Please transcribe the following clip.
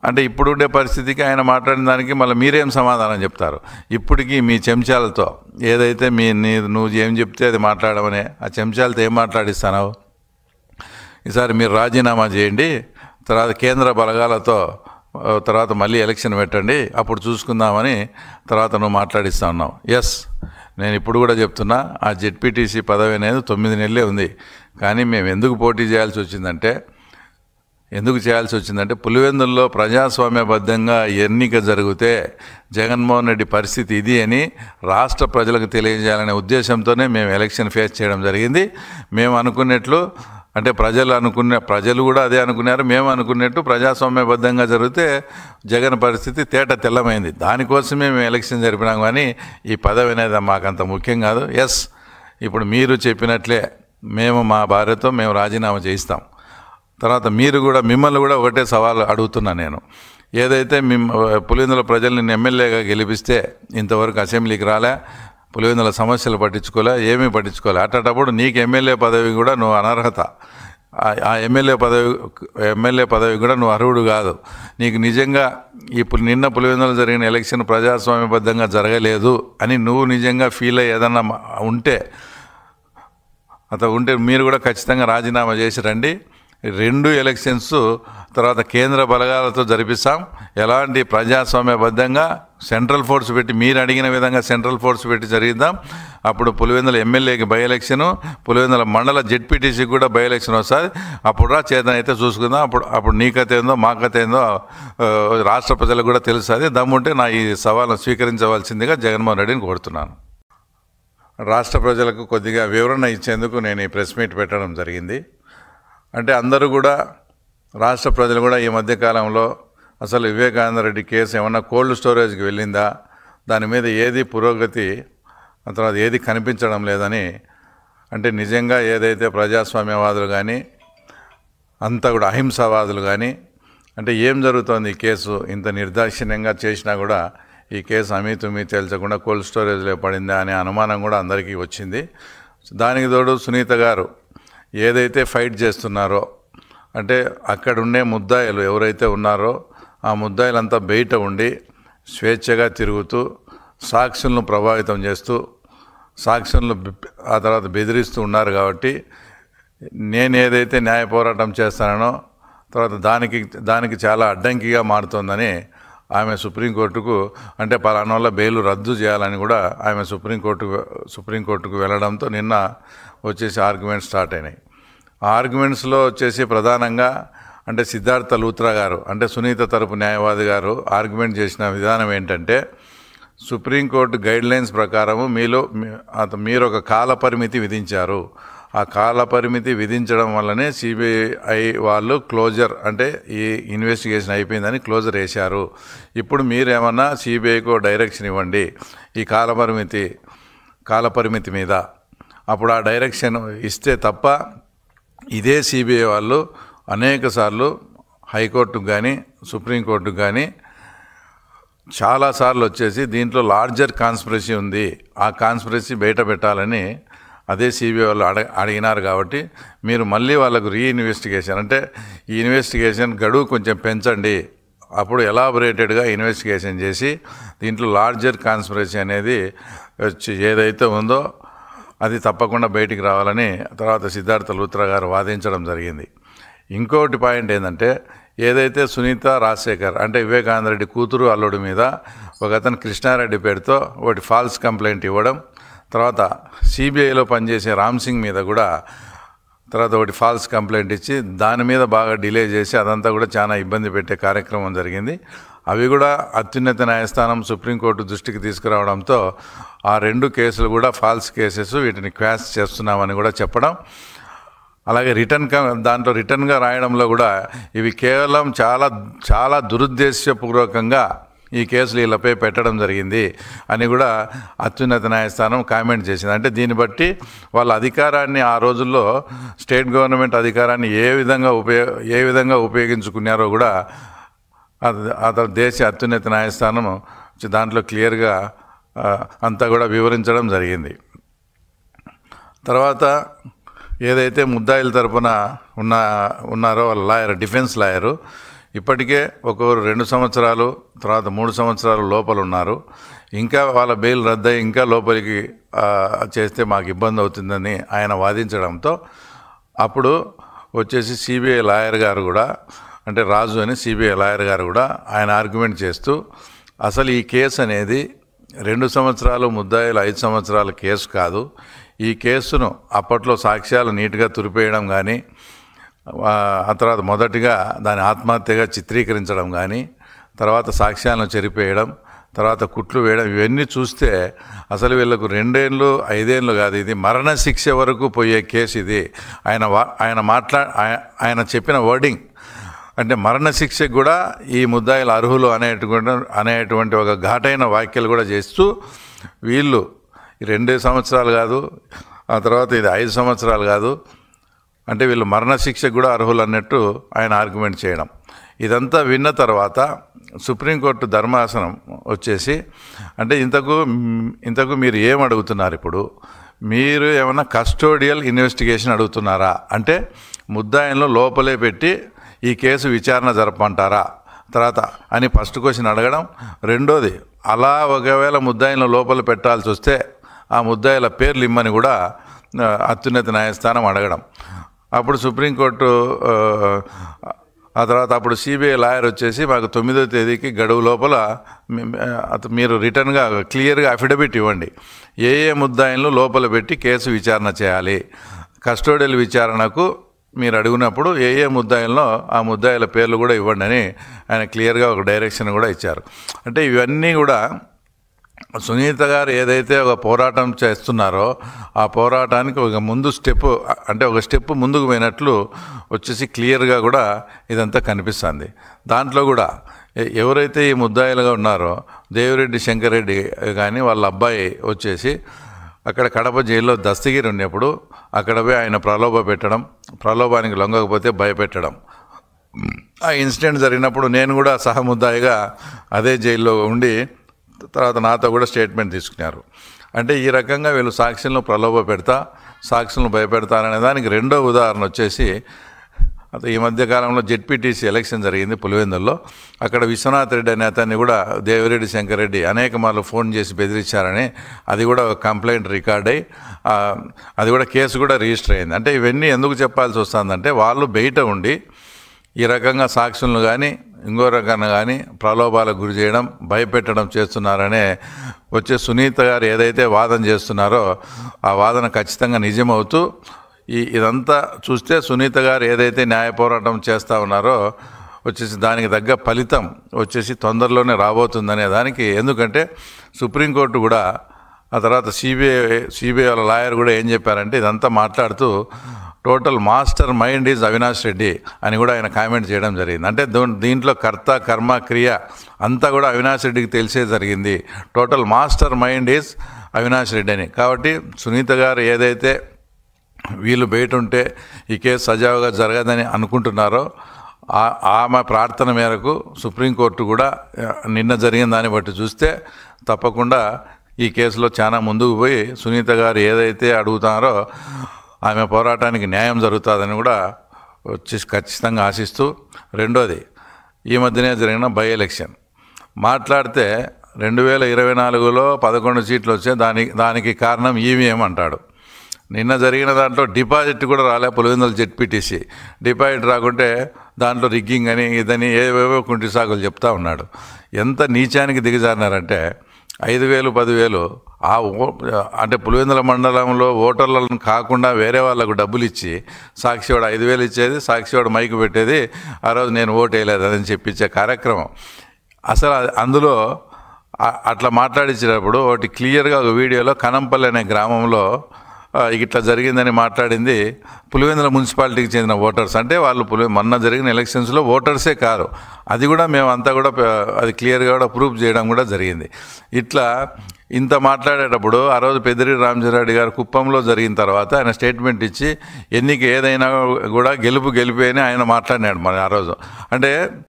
అంటే ఇప్పుడుండే పరిస్థితికి ఆయన మాట్లాడిన దానికి మళ్ళీ మీరేం సమాధానం చెప్తారు? ఇప్పటికీ మీ చెంచాలతో ఏదైతే నువ్వు ఏం చెప్తే అది మాట్లాడమని ఆ చెంచాలతో ఏం మాట్లాడిస్తావు? ఈసారి మీరు రాజీనామా చేయండి, తర్వాత కేంద్ర బలగాలతో తర్వాత మళ్ళీ ఎలక్షన్ పెట్టండి, అప్పుడు చూసుకుందామని తర్వాత నువ్వు మాట్లాడిస్తా ఉన్నావు. ఎస్, నేను ఇప్పుడు కూడా చెప్తున్నా, ఆ జెడ్పీటీసీ పదవి అనేది 9 నెలలే ఉంది. కానీ మేము ఎందుకు పోటీ చేయాల్సి వచ్చిందంటే పులివెందుల్లో ప్రజాస్వామ్యబద్ధంగా ఎన్నిక జరిగితే జగన్మోహన్ రెడ్డి పరిస్థితి ఇది అని రాష్ట్ర ప్రజలకు తెలియజేయాలనే ఉద్దేశంతోనే మేము ఎలక్షన్ ఫేస్ చేయడం జరిగింది. మేము అనుకున్నట్లు అంటే ప్రజలు కూడా అదే అనుకున్నారు, మేము అనుకున్నట్టు ప్రజాస్వామ్యబద్ధంగా జరిగితే జగన్ పరిస్థితి తేట తెల్లమైంది. దానికోసమే మేము ఎలక్షన్ జరిపినాం. కానీ ఈ పదవి అనేది మాకంత ముఖ్యం కాదు. ఎస్, ఇప్పుడు మీరు చెప్పినట్లే మేము మా భార్యతో మేము రాజీనామా చేయిస్తాం. తర్వాత మిమ్మల్ని కూడా ఒకటే సవాల్ అడుగుతున్నా నేను. ఏదైతే పులివెందుల ప్రజలు నిన్ను ఎమ్మెల్యేగా గెలిపిస్తే ఇంతవరకు అసెంబ్లీకి రాలే, పులివెందుల సమస్యలు ఏమీ పట్టించుకోలే. అట్టేటప్పుడు నీకు ఎమ్మెల్యే పదవి కూడా నువ్వు అనర్హత. ఆ ఎమ్మెల్యే పదవి కూడా నువ్వు అర్హుడు కాదు. నీకు నిజంగా నిన్న పులివెందులు జరిగిన ఎలక్షన్ ప్రజాస్వామ్యబద్ధంగా జరగలేదు అని నువ్వు నిజంగా ఫీల్ అయ్యి ఏదన్నా ఉంటే మీరు కూడా ఖచ్చితంగా రాజీనామా చేసి రండి. 2 ఎలక్షన్స్ తర్వాత కేంద్ర బలగాలతో జరిపిస్తాం. ఎలాంటి ప్రజాస్వామ్యబద్ధంగా సెంట్రల్ ఫోర్స్ పెట్టి మీరు అడిగిన విధంగా సెంట్రల్ ఫోర్స్ పెట్టి జరిగిద్దాం. అప్పుడు పులివెందుల ఎమ్మెల్యేకి బై ఎలక్షను, పులివెందుల మండల జెడ్పీటీసీకి కూడా బై ఎలక్షన్ వస్తుంది. అప్పుడు చేతనైతే చూసుకుందాం. అప్పుడు నీ కథ ఏందో మా కథ ఏందో రాష్ట్ర ప్రజలకు కూడా తెలుస్తుంది. దమ్ముంటే నా ఈ సవాల్ను స్వీకరించవలసిందిగా జగన్మోహన్ రెడ్డిని కోరుతున్నాను. రాష్ట్ర ప్రజలకు కొద్దిగా వివరణ ఇచ్చేందుకు నేను ఈ ప్రెస్ మీట్ పెట్టడం జరిగింది. అంటే అందరూ కూడా రాష్ట్ర ప్రజలు కూడా ఈ మధ్యకాలంలో అసలు వివేకానంద రెడ్డి కేసు ఏమన్నా కోల్డ్ స్టోరేజ్కి వెళ్ళిందా, దాని మీద ఏది పురోగతి తర్వాత ఏది కనిపించడం లేదని, అంటే నిజంగా ఏదైతే ప్రజాస్వామ్యవాదులు కానీ అంతా కూడా అహింసావాదులు కానీ అంటే ఏం జరుగుతోంది, ఈ కేసు ఇంత నిర్దాక్షిణ్యంగా చేసినా కూడా ఈ కేసు అమీతుమీ తేల్చకుండా కోల్డ్ స్టోరేజ్లో పడిందా అనే అనుమానం కూడా అందరికీ వచ్చింది. దానికి తోడు సునీత గారు ఏదైతే ఫైట్ చేస్తున్నారో అంటే అక్కడుండే ముద్దాయిలు ఎవరైతే ఉన్నారో ఆ ముద్దాయిలంతా బయట ఉండి స్వేచ్ఛగా తిరుగుతూ సాక్షులను ప్రభావితం చేస్తూ సాక్షులను ఆ తర్వాత బెదిరిస్తూ ఉన్నారు. కాబట్టి నేను ఏదైతే న్యాయ పోరాటం చేస్తానో తర్వాత దానికి చాలా అడ్డంకిగా మారుతోందని ఆమె సుప్రీంకోర్టుకు అంటే పలానా వల్ల బెయిల్ రద్దు చేయాలని కూడా ఆమె సుప్రీంకోర్టుకు వెళ్ళడంతో నిన్న వచ్చేసి ఆర్గ్యుమెంట్స్ స్టార్ట్ అయినాయి. ఆ ఆర్గ్యుమెంట్స్లో వచ్చేసి ప్రధానంగా అంటే సిద్ధార్థ లూత్రా గారు అంటే సునీత తరపు న్యాయవాది గారు ఆర్గ్యుమెంట్ చేసిన విధానం ఏంటంటే సుప్రీంకోర్టు గైడ్లైన్స్ ప్రకారము మీరు ఒక కాల పరిమితి విధించారు. ఆ కాల పరిమితి విధించడం వల్లనే సిబిఐ వాళ్ళు క్లోజర్ అంటే ఈ ఇన్వెస్టిగేషన్ అయిపోయిందని క్లోజర్ వేశారు. ఇప్పుడు మీరేమన్నా సిబిఐకు డైరెక్షన్ ఇవ్వండి ఈ కాల పరిమితి మీద. అప్పుడు ఆ డైరెక్షన్ ఇస్తే తప్ప ఇదే సిబిఐ వాళ్ళు అనేక సార్లు హైకోర్టుకు కానీ సుప్రీంకోర్టుకు కానీ చాలాసార్లు వచ్చేసి దీంట్లో లార్జర్ కాన్స్పిరసీ ఉంది, ఆ కాన్స్పిరసీ బయట పెట్టాలని అదే సిబిఐ వాళ్ళు అడిగినారు. కాబట్టి మీరు మళ్ళీ వాళ్ళకు రీఇన్వెస్టిగేషన్ అంటే ఈ ఇన్వెస్టిగేషన్ గడువు కొంచెం పెంచండి, అప్పుడు ఎలాబొరేటెడ్గా ఇన్వెస్టిగేషన్ చేసి దీంట్లో లార్జర్ కాన్స్పిరసీ అనేది ఏదైతే ఉందో అది తప్పకుండా బయటికి రావాలని తర్వాత సిద్ధార్థ లూత్రా గారు వాదించడం జరిగింది. ఇంకోటి పాయింట్ ఏంటంటే ఏదైతే సునీత రాజశేఖర్ అంటే వివేకానంద రెడ్డి కూతురు అల్లుడి మీద ఒకతను కృష్ణారెడ్డి పేరుతో ఒకటి ఫాల్స్ కంప్లైంట్ ఇవ్వడం, తర్వాత సిబిఐలో పనిచేసే రామ్ సింగ్ మీద కూడా తర్వాత ఒకటి ఫాల్స్ కంప్లైంట్ ఇచ్చి దాని మీద బాగా డిలే చేసి అదంతా కూడా చాలా ఇబ్బంది పెట్టే కార్యక్రమం జరిగింది. అవి కూడా అత్యున్నత న్యాయస్థానం సుప్రీంకోర్టు దృష్టికి తీసుకురావడంతో ఆ 2 కేసులు కూడా ఫాల్స్ కేసెస్, వీటిని క్వాష్ చేస్తున్నామని కూడా చెప్పడం, అలాగే దాంట్లో రిటర్న్గా రాయడంలో కూడా ఇవి కేవలం చాలా దురుద్దేశపూర్వకంగా ఈ కేసులు వీళ్ళపై పెట్టడం జరిగింది అని కూడా అత్యున్నత న్యాయస్థానం కామెంట్ చేసింది. అంటే దీన్ని బట్టి వాళ్ళ అధికారాన్ని ఆ రోజుల్లో స్టేట్ గవర్నమెంట్ అధికారాన్ని ఏ విధంగా ఉపయోగించుకున్నారో కూడా దేశ అత్యున్నత న్యాయస్థానం దాంట్లో క్లియర్గా అంతా కూడా వివరించడం జరిగింది. తర్వాత ఏదైతే ముద్దాయిల తరపున ఉన్నారో వాళ్ళ డిఫెన్స్ లాయరు ఇప్పటికే ఒక్కొక్కరు 2 సంవత్సరాలు తర్వాత 3 సంవత్సరాలు లోపల ఉన్నారు. ఇంకా వాళ్ళ బెయిల్ రద్దయి ఇంకా లోపలికి చేస్తే మాకు ఇబ్బంది అవుతుందని ఆయన వాదించడంతో అప్పుడు వచ్చేసి సిబిఐ లాయర్ గారు కూడా, అంటే రాజు అని సిబిఐ లాయర్ గారు కూడా ఆయన ఆర్గ్యుమెంట్ చేస్తూ అసలు ఈ కేసు అనేది 2 సంవత్సరాలు ముద్దాయిలు 5 సంవత్సరాల కేసు కాదు. ఈ కేసును అప్పట్లో సాక్ష్యాలు నీట్గా తురిపేయడం కానీ, ఆ తర్వాత మొదటిగా దాని ఆత్మహత్యగా చిత్రీకరించడం కానీ, తర్వాత సాక్ష్యాలను చెరిపేయడం, తర్వాత కుట్లు వేయడం, ఇవన్నీ చూస్తే అసలు వీళ్ళకు 2 ఏళ్ళు 5 ఏళ్ళు కాదు, ఇది మరణశిక్ష వరకు పోయే కేసు ఇది. ఆయన చెప్పిన వర్డింగ్ అంటే మరణశిక్షకు కూడా ఈ ముద్దాయిలు అర్హులు అనేటువంటి ఒక ఘాటైన వ్యాఖ్యలు కూడా చేస్తూ వీళ్ళు 2 సంవత్సరాలు కాదు, ఆ తర్వాత ఇది 5 సంవత్సరాలు కాదు, అంటే వీళ్ళు మరణశిక్షకు కూడా అర్హులు అన్నట్టు ఆయన ఆర్గ్యుమెంట్ చేయడం. ఇదంతా విన్న తర్వాత సుప్రీంకోర్టు ధర్మాసనం వచ్చేసి అంటే ఇంతకు మీరు ఏం అడుగుతున్నారు, ఇప్పుడు మీరు ఏమైనా కస్టోడియల్ ఇన్వెస్టిగేషన్ అడుగుతున్నారా, అంటే ముద్దాయిలను లోపలే పెట్టి ఈ కేసు విచారణ జరపమంటారా తర్వాత అని ఫస్ట్ క్వశ్చన్ అడగడం. రెండోది, అలా ఒకవేళ ముద్దాయిలను లోపల పెట్టాల్సి వస్తే ఆ ముద్దాయిల పేర్లు ఇమ్మని కూడా అత్యున్నత న్యాయస్థానం అడగడం. అప్పుడు సుప్రీంకోర్టు ఆ తర్వాత అప్పుడు సిబిఐ లాయర్ వచ్చేసి మాకు 9వ తేదీకి గడువు లోపల మీరు రిటర్న్గా క్లియర్గా అఫిడవిట్ ఇవ్వండి, ఏ ముద్దాయిలను లోపల పెట్టి కేసు విచారణ చేయాలి, కస్టోడియల్ విచారణకు మీరు అడిగినప్పుడు ఏ ముద్దాయిల్లో ఆ ముద్దాయిల పేర్లు కూడా ఇవ్వండి అని ఆయన క్లియర్గా ఒక డైరెక్షన్ కూడా ఇచ్చారు. అంటే ఇవన్నీ కూడా సునీత గారు ఏదైతే ఒక పోరాటం చేస్తున్నారో ఆ పోరాటానికి ఒక స్టెప్ ముందుకు పోయినట్లు వచ్చేసి క్లియర్గా కూడా ఇదంతా కనిపిస్తుంది. దాంట్లో కూడా ఎవరైతే ఈ ముద్దాయిలుగా ఉన్నారో దేవిరెడ్డి శంకర్ రెడ్డి కానీ వాళ్ళ అబ్బాయి వచ్చేసి అక్కడ కడప జైల్లో దస్తగిరి ఉన్నప్పుడు అక్కడ పోయి ఆయన ప్రలోభానికి లొంగకపోతే భయపెట్టడం, ఆ ఇన్సిడెంట్ జరిగినప్పుడు నేను కూడా సహముద్దాయిగా అదే జైల్లో ఉండి తర్వాత నాతో కూడా స్టేట్మెంట్ తీసుకున్నారు. అంటే ఈ రకంగా వీళ్ళు సాక్షులను సాక్షులను భయపెడతారనే దానికి రెండో ఉదాహరణ వచ్చేసి ఈ మధ్యకాలంలో జెడ్పీటీసీ ఎలక్షన్ జరిగింది పులివెందుల్లో. అక్కడ విశ్వనాథ్ రెడ్డి అనే అతన్ని కూడా దేవిరెడ్డి శంకర్ రెడ్డి అనేక మార్లు ఫోన్ చేసి బెదిరించారని అది కూడా ఒక కంప్లైంట్ రికార్డ్ అయ్యి అది కూడా కేసు కూడా రిజిస్టర్ అయింది. అంటే ఇవన్నీ ఎందుకు చెప్పాల్సి వస్తుందంటే వాళ్ళు బయట ఉండి ఈ రకంగా సాక్షులను కానీ ఇంకో రకంగా కానీ ప్రలోభాలకు గురి చేయడం, భయపెట్టడం చేస్తున్నారనే వచ్చే సునీత గారు ఏదైతే వాదన చేస్తున్నారో ఆ వాదన ఖచ్చితంగా నిజమవుతూ ఇదంతా చూస్తే సునీత గారు ఏదైతే న్యాయ పోరాటం చేస్తూ ఉన్నారో వచ్చేసి దానికి తగ్గ ఫలితం వచ్చేసి తొందరలోనే రాబోతుందనే దానికి, ఎందుకంటే సుప్రీంకోర్టు కూడా ఆ తర్వాత సిబిఐ వాళ్ళ లాయర్ కూడా ఏం చెప్పారంటే ఇదంతా మాట్లాడుతూ total master mind is Avinash Reddy అని కూడా ఆయన కామెంట్ చేయడం జరిగింది. అంటే దీంట్లో కర్త కర్మ క్రియ అంతా కూడా అవినాష్ రెడ్డికి తెలిసే జరిగింది, total master mind is Avinash Reddy అని. కాబట్టి సునీత గారు ఏదైతే వీళ్ళు బయట ఉంటే ఈ కేసు సజావుగా జరగదని అనుకుంటున్నారో ఆమె ప్రార్థన మేరకు సుప్రీంకోర్టు కూడా నిన్న జరిగిన దాన్ని బట్టి చూస్తే తప్పకుండా ఈ కేసులో చాలా ముందుకు పోయి సునీత గారు ఏదైతే అడుగుతున్నారో ఆమె పోరాటానికి న్యాయం జరుగుతుందని కూడా వచ్చి ఖచ్చితంగా ఆశిస్తూ, రెండోది ఈ మధ్యనే జరిగిన బై ఎలక్షన్ మాట్లాడితే 2024లో 11 సీట్లు వచ్చే దానికి కారణం ఈవీఎం అంటాడు. నిన్న జరిగిన దాంట్లో డిపాజిట్ కూడా రాలే పులివెందుల జెడ్పీటీసీ. డిపాజిట్ రాకుంటే దాంట్లో రిగ్గింగ్ అని ఇదని ఏవేవో కుంటి సాగులు చెప్తా ఉన్నాడు. ఎంత నీచానికి దిగజారినారంటే 5,000 10,000 అంటే పులివెందుల మండలంలో ఓటర్లను కాకుండా వేరే వాళ్ళకు డబ్బులు ఇచ్చి సాక్షివాడు 5,000 ఇచ్చేది, సాక్షివాడు మైకు పెట్టేది, ఆ రోజు నేను ఓటు వేయలేదని చెప్పించే కార్యక్రమం. అసలు అందులో అట్లా మాట్లాడించినప్పుడు ఒకటి క్లియర్గా ఒక వీడియోలో కనంపల్లి అనే గ్రామంలో ఇట్లా జరిగిందని మాట్లాడింది పులివెందుల మున్సిపాలిటీకి చెందిన ఓటర్స్. అంటే వాళ్ళు మొన్న జరిగిన ఎలక్షన్స్లో ఓటర్సే కారు, అది కూడా మేమంతా కూడా అది క్లియర్గా కూడా ప్రూఫ్ చేయడం కూడా జరిగింది. ఇట్లా ఇంత మాట్లాడేటప్పుడు ఆ రోజు పెద్దిరెడ్డి రామచంద్రారెడ్డి గారు కుప్పంలో జరిగిన తర్వాత ఆయన స్టేట్మెంట్ ఇచ్చి ఎన్నిక ఏదైనా కూడా గెలిపే అని ఆయన మాట్లాడినాడు మరి ఆ రోజు. అంటే